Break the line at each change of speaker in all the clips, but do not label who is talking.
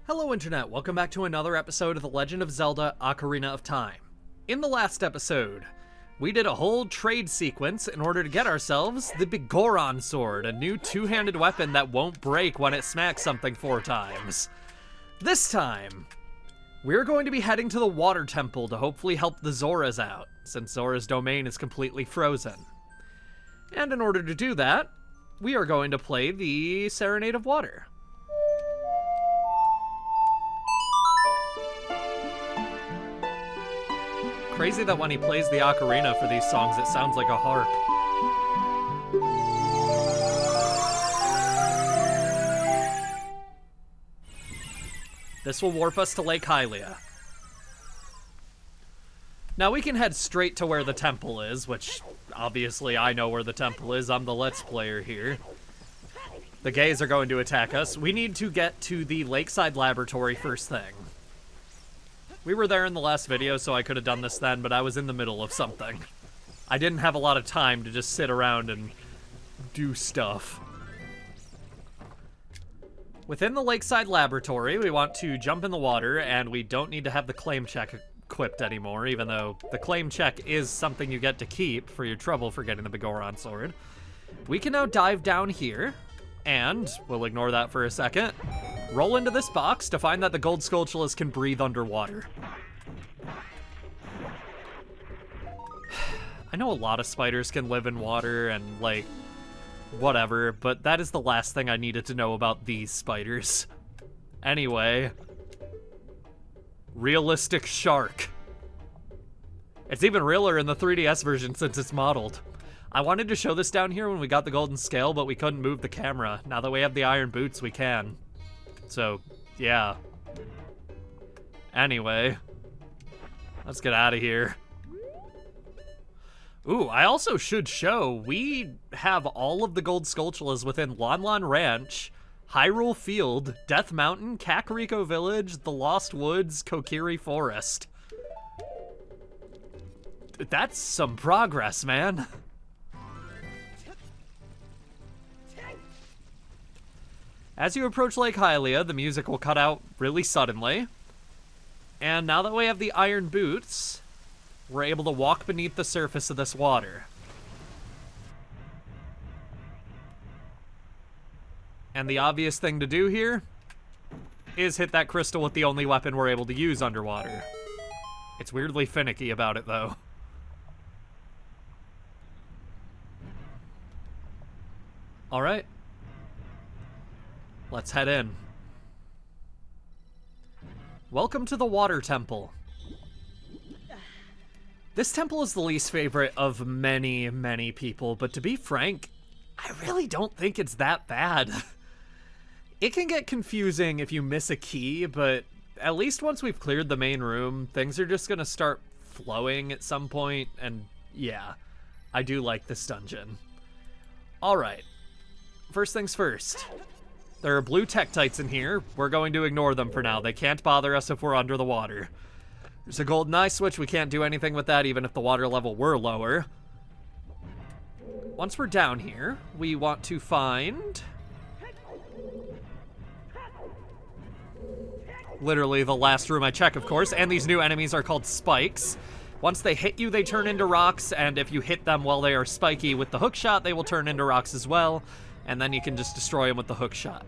Hello Internet, welcome back to another episode of The Legend of Zelda Ocarina of Time. In the last episode, we did a whole trade sequence in order to get ourselves the Goron sword, a new two-handed weapon that won't break when it smacks something 4 times. This time, we're going to be heading to the Water Temple to hopefully help the Zoras out, since Zora's domain is completely frozen. And in order to do that, we are going to play the Serenade of Water. Crazy that when he plays the ocarina for these songs, it sounds like a harp. This will warp us to Lake Hylia. Now we can head straight to where the temple is, which obviously I know where the temple is. I'm the Let's Player here. The gays are going to attack us. We need to get to the Lakeside Laboratory first thing. We were there in the last video, so I could have done this then, but I was in the middle of something. I didn't have a lot of time to just sit around and do stuff. Within the Lakeside Laboratory, we want to jump in the water, and we don't need to have the claim check equipped anymore, even though the claim check is something you get to keep for your trouble for getting the Goron sword. We can now dive down here, and we'll ignore that for a second. Roll into this box to find that the gold Skulltulas can breathe underwater. I know a lot of spiders can live in water and, like, whatever, but that is the last thing I needed to know about these spiders. Anyway. Realistic shark. It's even realer in the 3DS version since it's modeled. I wanted to show this down here when we got the golden scale, but we couldn't move the camera. Now that we have the iron boots, we can. So, yeah. Anyway. Let's get out of here. Ooh, I also should show, we have all of the gold Skulltulas within Lon Lon Ranch, Hyrule Field, Death Mountain, Kakariko Village, the Lost Woods, Kokiri Forest. That's some progress, man. As you approach Lake Hylia, the music will cut out really suddenly. And now that we have the iron boots, we're able to walk beneath the surface of this water. And the obvious thing to do here is hit that crystal with the only weapon we're able to use underwater. It's weirdly finicky about it, though. Alright. Let's head in. Welcome to the Water Temple. This temple is the least favorite of many, many people, but to be frank, I really don't think it's that bad. It can get confusing if you miss a key, but at least once we've cleared the main room, things are just gonna start flowing at some point, and yeah, I do like this dungeon. Alright, first things first. There are blue Tektites in here. We're going to ignore them for now. They can't bother us if we're under the water. There's a golden eye switch. We can't do anything with that even if the water level were lower. Once we're down here, we want to find literally the last room I check, of course, and these new enemies are called spikes. Once they hit you, they turn into rocks, and if you hit them while they are spiky with the hook shot, they will turn into rocks as well. And then you can just destroy them with the hook shot.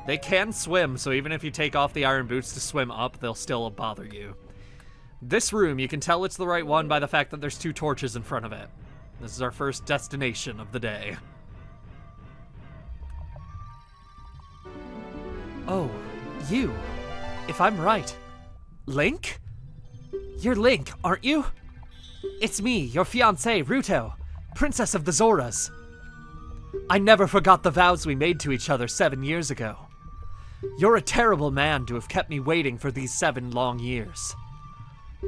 They can swim, so even if you take off the iron boots to swim up, they'll still bother you. This room, you can tell it's the right one by the fact that there's 2 torches in front of it. This is our first destination of the day. Oh, you. If I'm right. Link? You're Link, aren't you? It's me, your fiancé, Ruto, Princess of the Zoras. I never forgot the vows we made to each other 7 years ago. You're a terrible man to have kept me waiting for these 7 long years.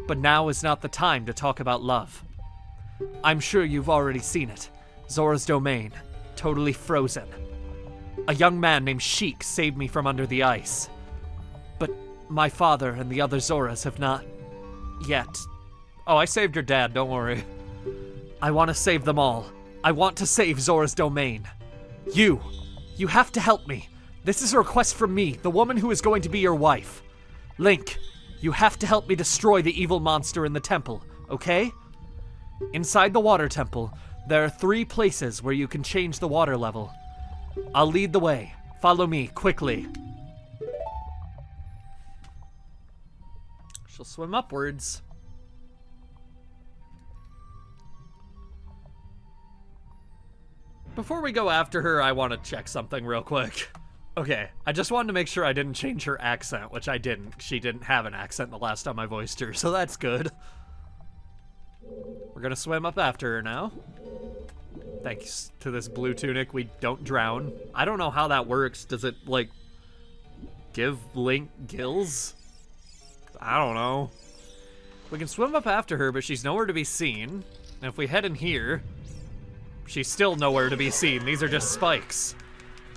But now is not the time to talk about love. I'm sure you've already seen it. Zora's domain, totally frozen. A young man named Sheik saved me from under the ice. But my father and the other Zoras have not yet. Oh, I saved your dad, don't worry. I want to save them all. I want to save Zora's domain. You have to help me. This is a request from me, the woman who is going to be your wife. Link, you have to help me destroy the evil monster in the temple, okay? Inside the water temple, there are 3 places where you can change the water level. I'll lead the way. Follow me, quickly. She'll swim upwards. Before we go after her, I want to check something real quick. Okay, I just wanted to make sure I didn't change her accent, which I didn't. She didn't have an accent the last time I voiced her, so that's good. We're gonna swim up after her now. Thanks to this blue tunic, we don't drown. I don't know how that works. Does it, like, give Link gills? I don't know. We can swim up after her, but she's nowhere to be seen. And if we head in here, she's still nowhere to be seen. These are just spikes.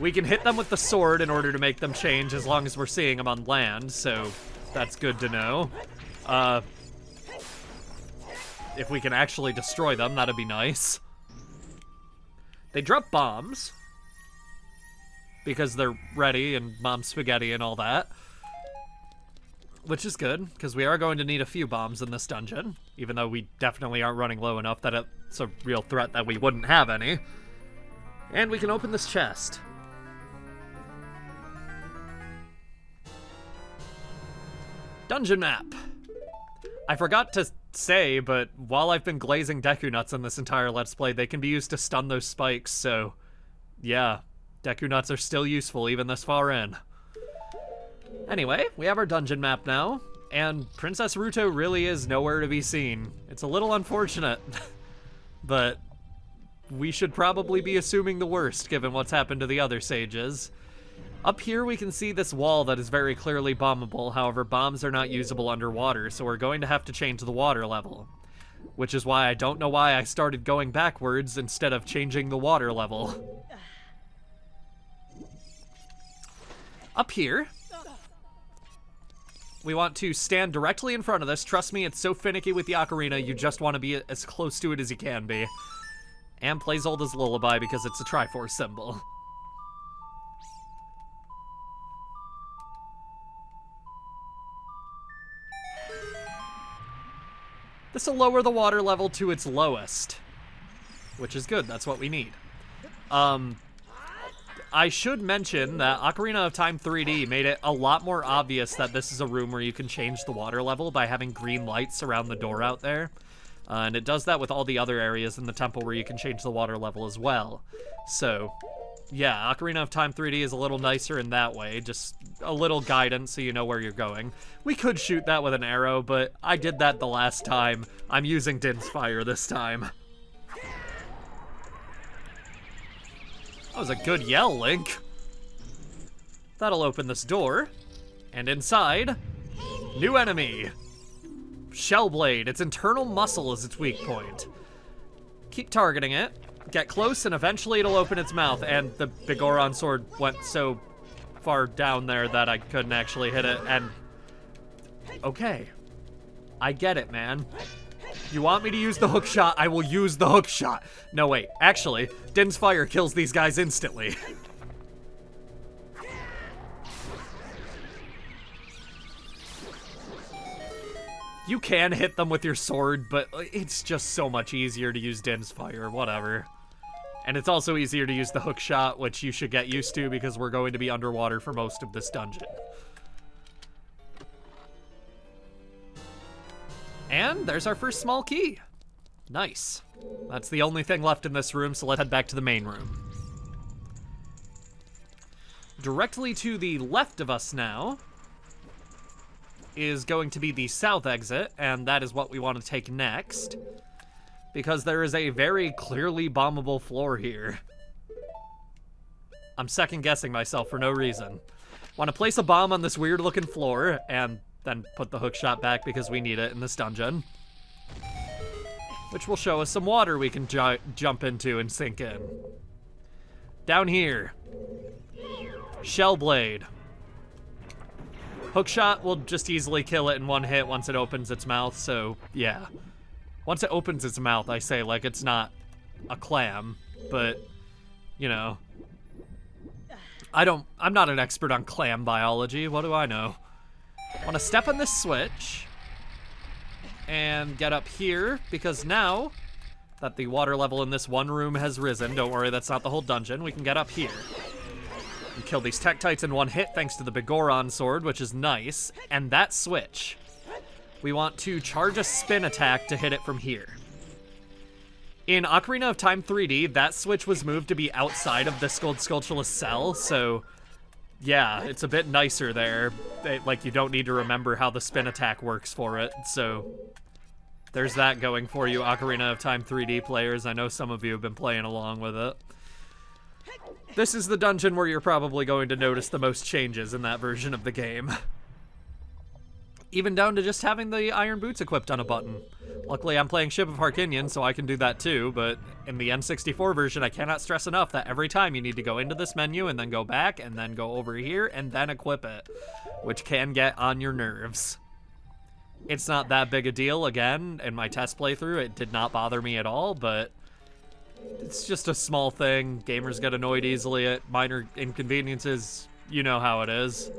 We can hit them with the sword in order to make them change as long as we're seeing them on land, so that's good to know. If we can actually destroy them, that'd be nice. They drop bombs, because they're ready and mom spaghetti and all that. Which is good, because we are going to need a few bombs in this dungeon, even though we definitely aren't running low enough that it's a real threat that we wouldn't have any. And we can open this chest. Dungeon map. I forgot to say, but while I've been glazing Deku Nuts in this entire Let's Play, they can be used to stun those spikes, so yeah, Deku Nuts are still useful even this far in. Anyway, we have our dungeon map now, and Princess Ruto really is nowhere to be seen. It's a little unfortunate, but we should probably be assuming the worst given what's happened to the other sages. Up here we can see this wall that is very clearly bombable, however bombs are not usable underwater, so we're going to have to change the water level. Which is why I don't know why I started going backwards instead of changing the water level. Up here, we want to stand directly in front of this. Trust me, it's so finicky with the Ocarina, you just want to be as close to it as you can be. And play Zelda's Lullaby because it's a Triforce symbol. This will lower the water level to its lowest, which is good. That's what we need. I should mention that Ocarina of Time 3D made it a lot more obvious that this is a room where you can change the water level by having green lights around the door out there. And it does that with all the other areas in the temple where you can change the water level as well. So, yeah, Ocarina of Time 3D is a little nicer in that way, just a little guidance so you know where you're going. We could shoot that with an arrow, but I did that the last time. I'm using Din's Fire this time. That was a good yell, Link. That'll open this door. And inside, new enemy. Shellblade. Its internal muscle is its weak point. Keep targeting it. Get close, and eventually it'll open its mouth. And the Bigoron sword went so far down there that I couldn't actually hit it. And okay, I get it, man. You want me to use the hook shot? I will use the hook shot. No, wait. Actually, Din's Fire kills these guys instantly. You can hit them with your sword, but it's just so much easier to use Din's Fire, whatever. And it's also easier to use the hook shot, which you should get used to because we're going to be underwater for most of this dungeon. And there's our first small key. Nice. That's the only thing left in this room, so let's head back to the main room. Directly to the left of us now is going to be the south exit, and that is what we want to take next, because there is a very clearly bombable floor here. I'm second guessing myself for no reason. Want to place a bomb on this weird looking floor, and then put the hook shot back because we need it in this dungeon. Which will show us some water we can jump into and sink in. Down here, Shellblade. Hookshot will just easily kill it in one hit once it opens its mouth, so yeah. Once it opens its mouth, I say like it's not a clam, but, you know. I'm not an expert on clam biology. What do I know? I want to step on this switch and get up here, because now that the water level in this one room has risen, don't worry, that's not the whole dungeon, we can get up here and kill these Tektites in one hit thanks to the Bigoron sword, which is nice. And that switch, we want to charge a spin attack to hit it from here. In Ocarina of Time 3D, that switch was moved to be outside of this gold Skulltulous cell, so yeah, it's a bit nicer there. Like, you don't need to remember how the spin attack works for it, so there's that going for you, Ocarina of Time 3D players. I know some of you have been playing along with it. This is the dungeon where you're probably going to notice the most changes in that version of the game. Even down to just having the iron boots equipped on a button. Luckily, I'm playing Ship of Harkinian, so I can do that too, but in the N64 version, I cannot stress enough that every time you need to go into this menu and then go back and then go over here and then equip it, which can get on your nerves. It's not that big a deal. Again, in my test playthrough, it did not bother me at all, but it's just a small thing. Gamers get annoyed easily at minor inconveniences. You know how it is.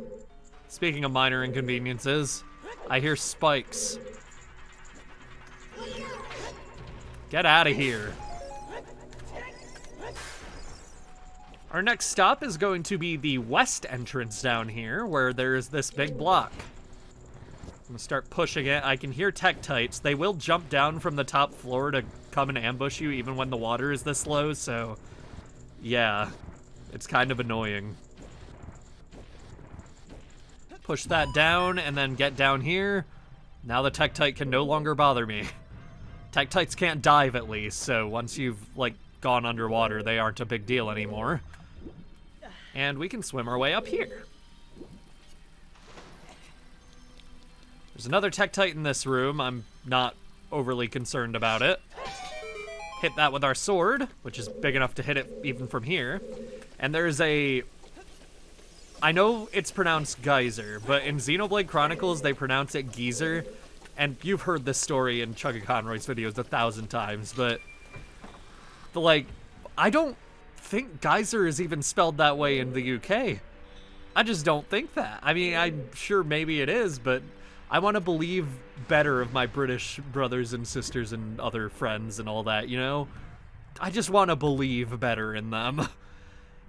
Speaking of minor inconveniences, I hear spikes. Get out of here. Our next stop is going to be the west entrance down here, where there's this big block. I'm gonna start pushing it. I can hear Tektites. They will jump down from the top floor to come and ambush you even when the water is this low, so yeah, it's kind of annoying. Push that down and then get down here. Now the Tektite can no longer bother me. Tektites can't dive at least, so once you've like gone underwater, they aren't a big deal anymore. And we can swim our way up here. There's another Tektite in this room. I'm not overly concerned about it. Hit that with our sword, which is big enough to hit it even from here. And there's a... I know it's pronounced geyser, but in Xenoblade Chronicles, they pronounce it geezer. And you've heard this story in Chugga Conroy's videos 1,000 times, but... I don't think geyser is even spelled that way in the UK. I just don't think that. I mean, I'm sure maybe it is, but I want to believe better of my British brothers and sisters and other friends and all that, you know? I just want to believe better in them.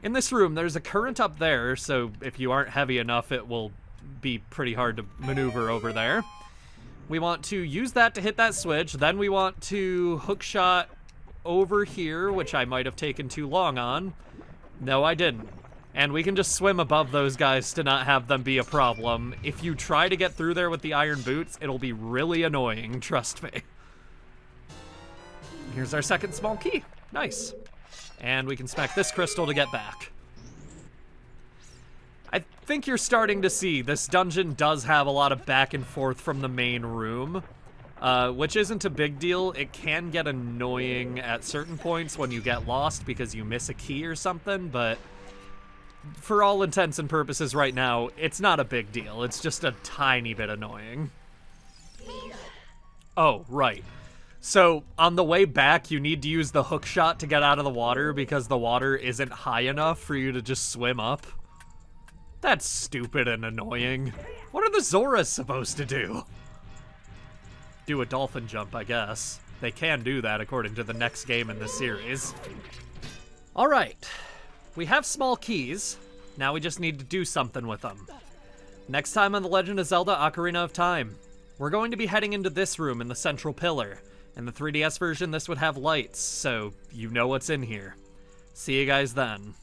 In this room, there's a current up there, so if you aren't heavy enough, it will be pretty hard to maneuver over there. We want to use that to hit that switch, then we want to hookshot over here, which I might have taken too long on. No, I didn't. And we can just swim above those guys to not have them be a problem. If you try to get through there with the iron boots, it'll be really annoying, trust me. Here's our second small key. Nice. And we can smack this crystal to get back. I think you're starting to see this dungeon does have a lot of back and forth from the main room, which isn't a big deal. It can get annoying at certain points when you get lost because you miss a key or something, but for all intents and purposes right now, it's not a big deal. It's just a tiny bit annoying. Oh, right. So, on the way back, you need to use the hook shot to get out of the water because the water isn't high enough for you to just swim up. That's stupid and annoying. What are the Zoras supposed to do? Do a dolphin jump, I guess. They can do that according to the next game in this series. Alright. We have small keys. Now we just need to do something with them. Next time on The Legend of Zelda Ocarina of Time, we're going to be heading into this room in the central pillar. In the 3DS version, this would have lights, so you know what's in here. See you guys then.